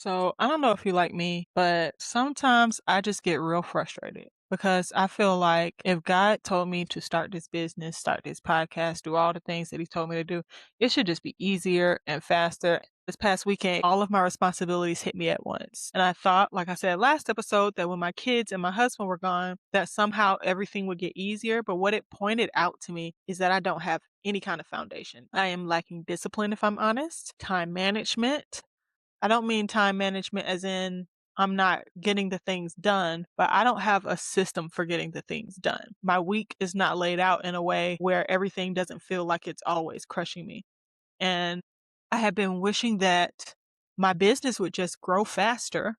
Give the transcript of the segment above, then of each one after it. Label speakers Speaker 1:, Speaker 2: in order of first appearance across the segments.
Speaker 1: So I don't know if you like me, but sometimes I just get real frustrated because I feel like if God told me to start this business, start this podcast, do all the things that He told me to do, it should just be easier and faster. This past weekend, all of my responsibilities hit me at once. And I thought, like I said last episode, that when my kids and my husband were gone, that somehow everything would get easier. But what it pointed out to me is that I don't have any kind of foundation. I am lacking discipline, if I'm honest, time management. I don't mean time management as in I'm not getting the things done, but I don't have a system for getting the things done. My week is not laid out in a way where everything doesn't feel like it's always crushing me. And I have been wishing that my business would just grow faster,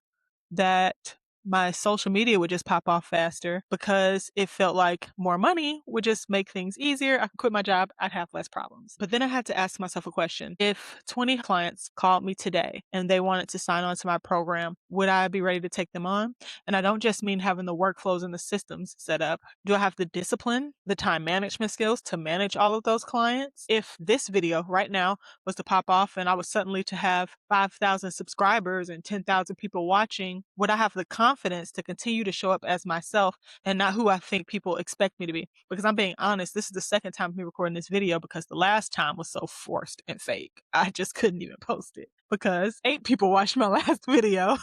Speaker 1: that my social media would just pop off faster because it felt like more money would just make things easier. I could quit my job, I'd have less problems. But then I had to ask myself a question. If 20 clients called me today and they wanted to sign on to my program, would I be ready to take them on? And I don't just mean having the workflows and the systems set up. Do I have the discipline, the time management skills to manage all of those clients? If this video right now was to pop off and I was suddenly to have 5,000 subscribers and 10,000 people watching, would I have the confidence to continue to show up as myself and not who I think people expect me to be? Because I'm being honest, this is the second time me recording this video because the last time was so forced and fake. I just couldn't even post it because 8 people watched my last video.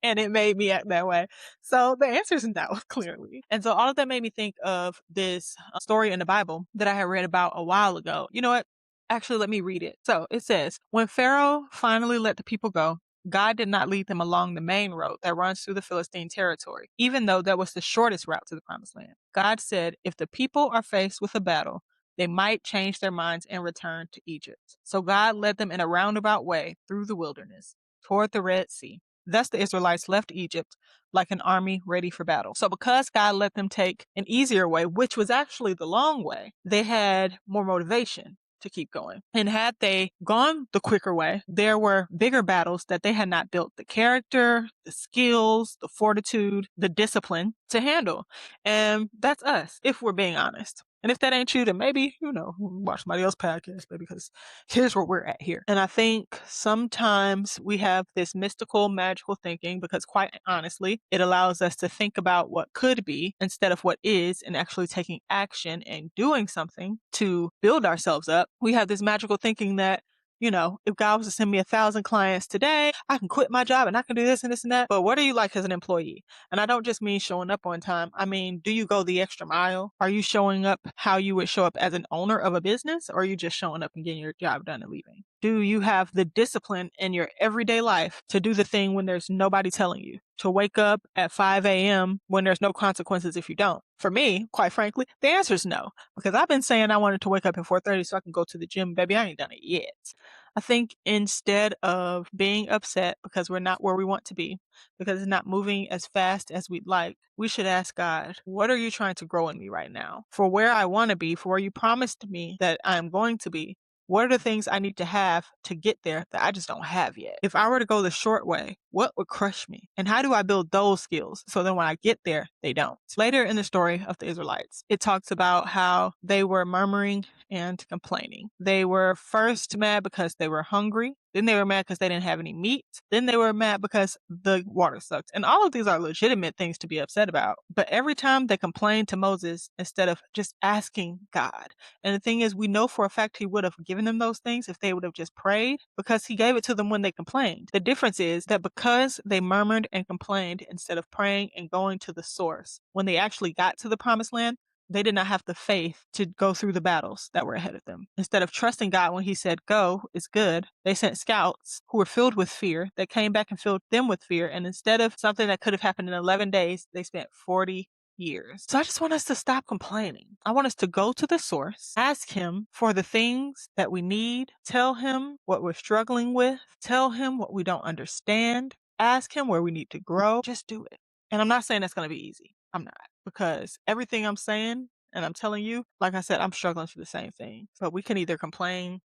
Speaker 1: And it made me act that way. So the answer is no, clearly. And so all of that made me think of this story in the Bible that I had read about a while ago. You know what? Actually, let me read it. So it says, when Pharaoh finally let the people go, God did not lead them along the main road that runs through the Philistine territory, even though that was the shortest route to the promised land. God said, if the people are faced with a battle, they might change their minds and return to Egypt. So God led them in a roundabout way through the wilderness toward the Red Sea. Thus the Israelites left Egypt like an army ready for battle. So because God let them take an easier way, which was actually the long way, they had more motivation to keep going. And had they gone the quicker way, there were bigger battles that they had not built the character, the skills, the fortitude, the discipline to handle. And that's us, if we're being honest. And if that ain't you, then maybe, watch somebody else's podcast, maybe, because here's where we're at here. And I think sometimes we have this mystical, magical thinking because, quite honestly, it allows us to think about what could be instead of what is and actually taking action and doing something to build ourselves up. We have this magical thinking that if God was to send me 1,000 clients today, I can quit my job and I can do this and this and that. But what are you like as an employee? And I don't just mean showing up on time. I mean, do you go the extra mile? Are you showing up how you would show up as an owner of a business? Or are you just showing up and getting your job done and leaving? Do you have the discipline in your everyday life to do the thing when there's nobody telling you? To wake up at 5 a.m. when there's no consequences if you don't? For me, quite frankly, the answer is no. Because I've been saying I wanted to wake up at 4:30 so I can go to the gym. Baby, I ain't done it yet. I think instead of being upset because we're not where we want to be, because it's not moving as fast as we'd like, we should ask God, what are you trying to grow in me right now? For where I want to be, for where you promised me that I'm going to be, what are the things I need to have to get there that I just don't have yet? If I were to go the short way, what would crush me? And how do I build those skills so then when I get there, they don't? Later in the story of the Israelites, it talks about how they were murmuring and complaining. They were first mad because they were hungry. Then they were mad because they didn't have any meat. Then they were mad because the water sucked. And all of these are legitimate things to be upset about. But every time they complained to Moses instead of just asking God. And the thing is, we know for a fact he would have given them those things if they would have just prayed because he gave it to them when they complained. The difference is that because they murmured and complained instead of praying and going to the source, when they actually got to the promised land, they did not have the faith to go through the battles that were ahead of them. Instead of trusting God when he said, go, it's good, they sent scouts who were filled with fear that came back and filled them with fear. And instead of something that could have happened in 11 days, they spent 40 years. So I just want us to stop complaining. I want us to go to the source, ask him for the things that we need, tell him what we're struggling with, tell him what we don't understand, ask him where we need to grow. Just do it. And I'm not saying that's going to be easy. I'm not, because everything I'm saying and I'm telling you, like I said, I'm struggling through the same thing. But we can either complain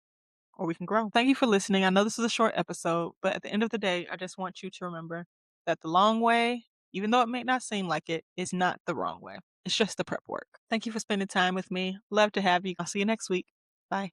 Speaker 1: or we can grow. Thank you for listening. I know this is a short episode, but at the end of the day, I just want you to remember that the long way, even though it may not seem like it, is not the wrong way. It's just the prep work. Thank you for spending time with me. Love to have you. I'll see you next week.